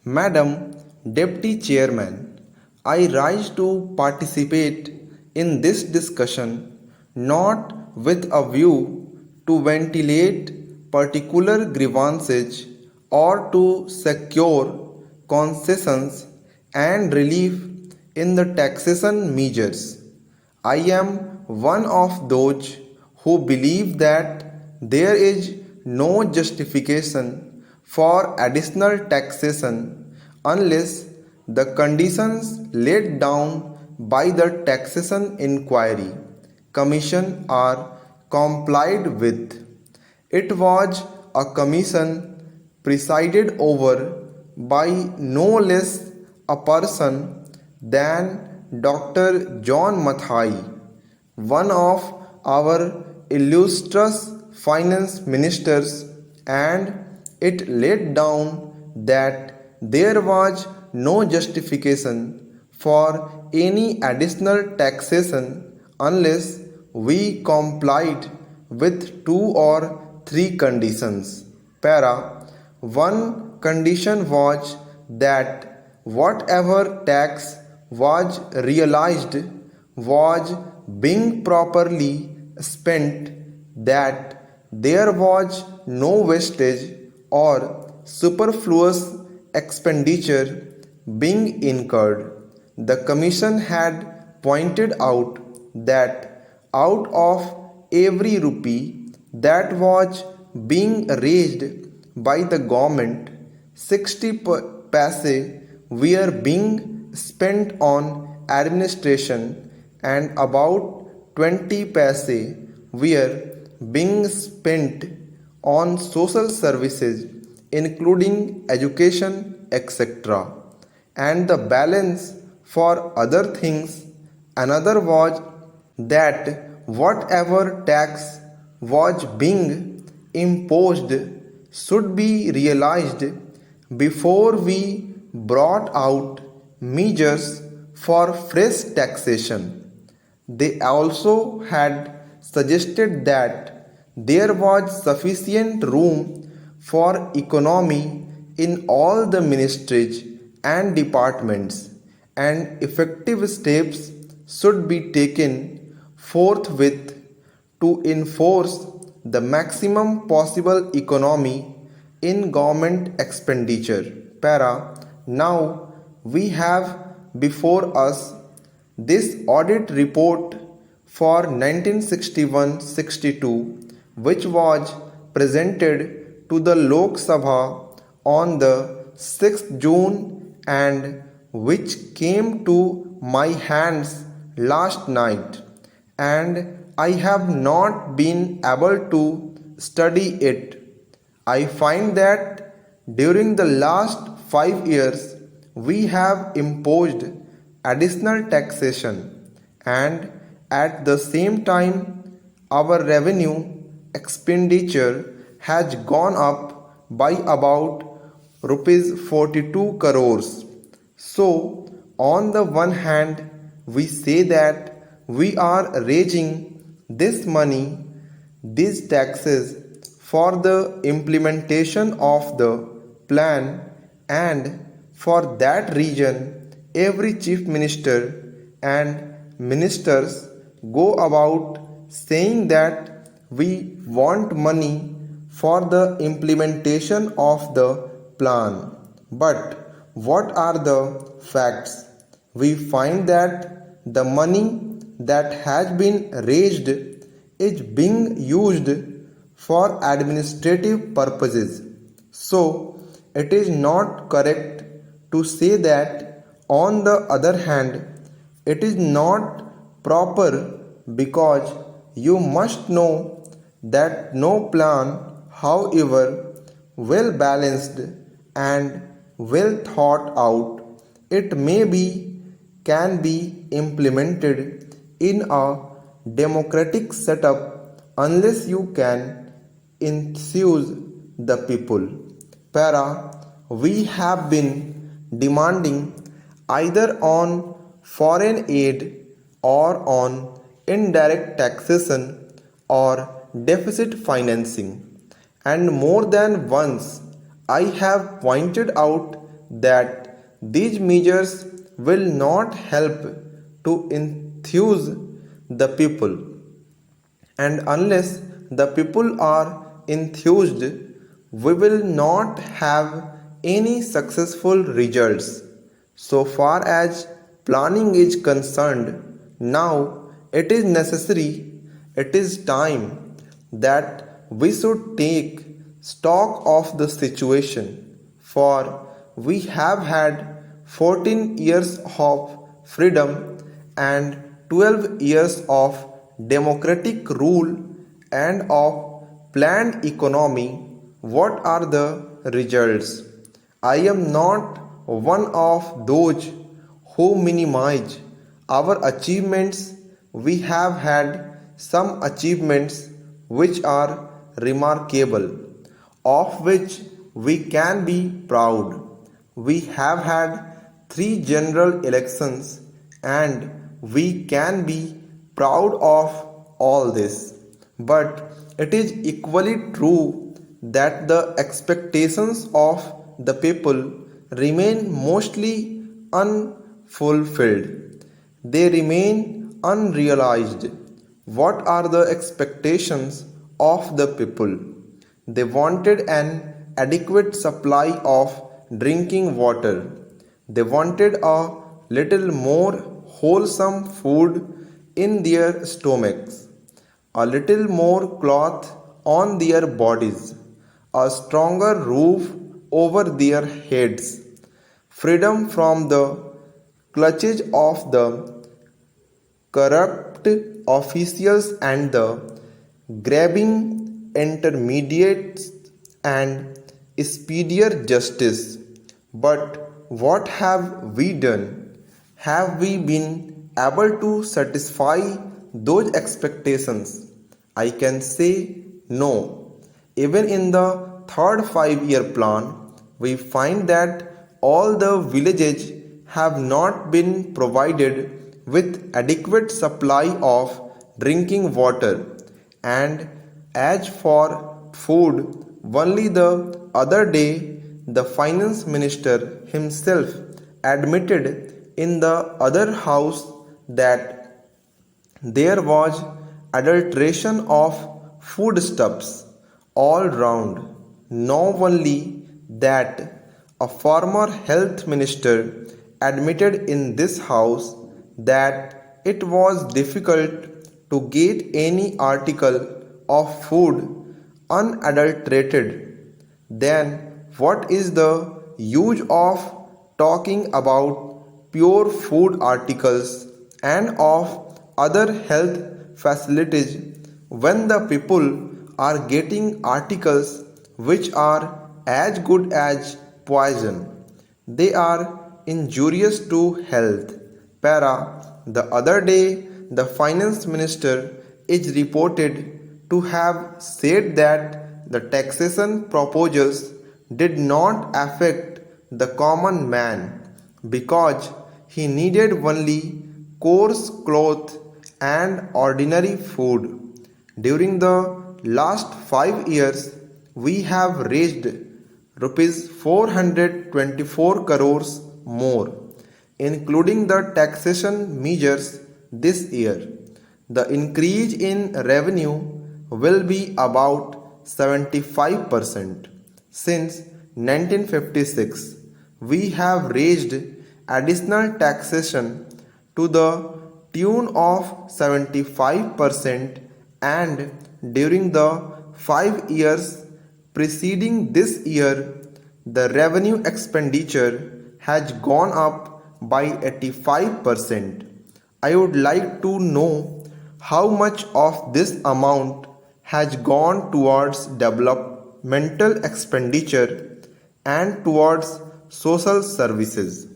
Madam Deputy Chairman, I rise to participate in this discussion not with a view to ventilate particular grievances or to secure concessions and relief in the taxation measures. I am one of those who believe that there is no justification for additional taxation unless the conditions laid down by the Taxation Inquiry Commission are complied with. It was a commission presided over by no less a person than Dr. John Mathai, one of our illustrious finance ministers, and it laid down that there was no justification for any additional taxation unless we complied with two or three conditions. Para 1 condition was that whatever tax was realized was being properly spent, that there was no wastage or superfluous expenditure being incurred. The Commission had pointed out that out of every rupee that was being raised by the government, 60 paise were being spent on administration and about 20 paise were being spent on social services including education, etc., and the balance for other things. Another was that whatever tax was being imposed should be realized before we brought out measures for fresh taxation. They also had suggested that there was sufficient room for economy in all the ministries and departments, and effective steps should be taken forthwith to enforce the maximum possible economy in government expenditure. Para. Now we have before us this audit report for 1961-62, which was presented to the Lok Sabha on the 6th June and which came to my hands last night, and I have not been able to study it. I find that during the last 5 years we have imposed additional taxation, and at the same time our revenue expenditure has gone up by about rupees 42 crores. So on the one hand we say that we are raising this money, these taxes, for the implementation of the plan, and for that reason every chief minister and ministers go about saying that we want money for the implementation of the plan. But what are the facts? We find that the money that has been raised is being used for administrative purposes. So it is not correct to say that on the other hand it is not proper, because you must know that no plan, however well balanced and well thought out it may be, can be implemented in a democratic setup unless you can enthuse the people. Para. We have been demanding either on foreign aid or on indirect taxation or deficit financing, and more than once I have pointed out that these measures will not help to enthuse the people, and unless the people are enthused, we will not have any successful results. So far as planning is concerned, now it is necessary, it is time that we should take stock of the situation, for we have had 14 years of freedom and 12 years of democratic rule and of planned economy. What are the results? I am not one of those who minimize our achievements. We have had some achievements which are remarkable, of which we can be proud. We have had 3 general elections and we can be proud of all this. But it is equally true that the expectations of the people remain mostly unfulfilled. They remain unrealized. What are the expectations of the people? They wanted an adequate supply of drinking water. They wanted a little more wholesome food in their stomachs, a little more cloth on their bodies, a stronger roof over their heads, freedom from the clutches of the corrupt officials and the grabbing intermediates, and speedier justice. But what have we done? Have we been able to satisfy those expectations? I can say no. Even in the third 5-year plan, we find that all the villages have not been provided with adequate supply of drinking water. And as for food, only the other day the finance minister himself admitted in the other house that there was adulteration of foodstuffs all round. Not only that, a former health minister admitted in this house that it was difficult to get any article of food unadulterated. Then what is the use of talking about pure food articles and of other health facilities when the people are getting articles which are as good as poison? They are injurious to health. The other day, the finance minister is reported to have said that the taxation proposals did not affect the common man because he needed only coarse cloth and ordinary food. During the last 5 years, we have raised rupees 424 crores more, including the taxation measures this year. The increase in revenue will be about 75%. Since 1956, we have raised additional taxation to the tune of 75%, and during the 5 years preceding this year, the revenue expenditure has gone up by 85%. I would like to know how much of this amount has gone towards developmental expenditure and towards social services.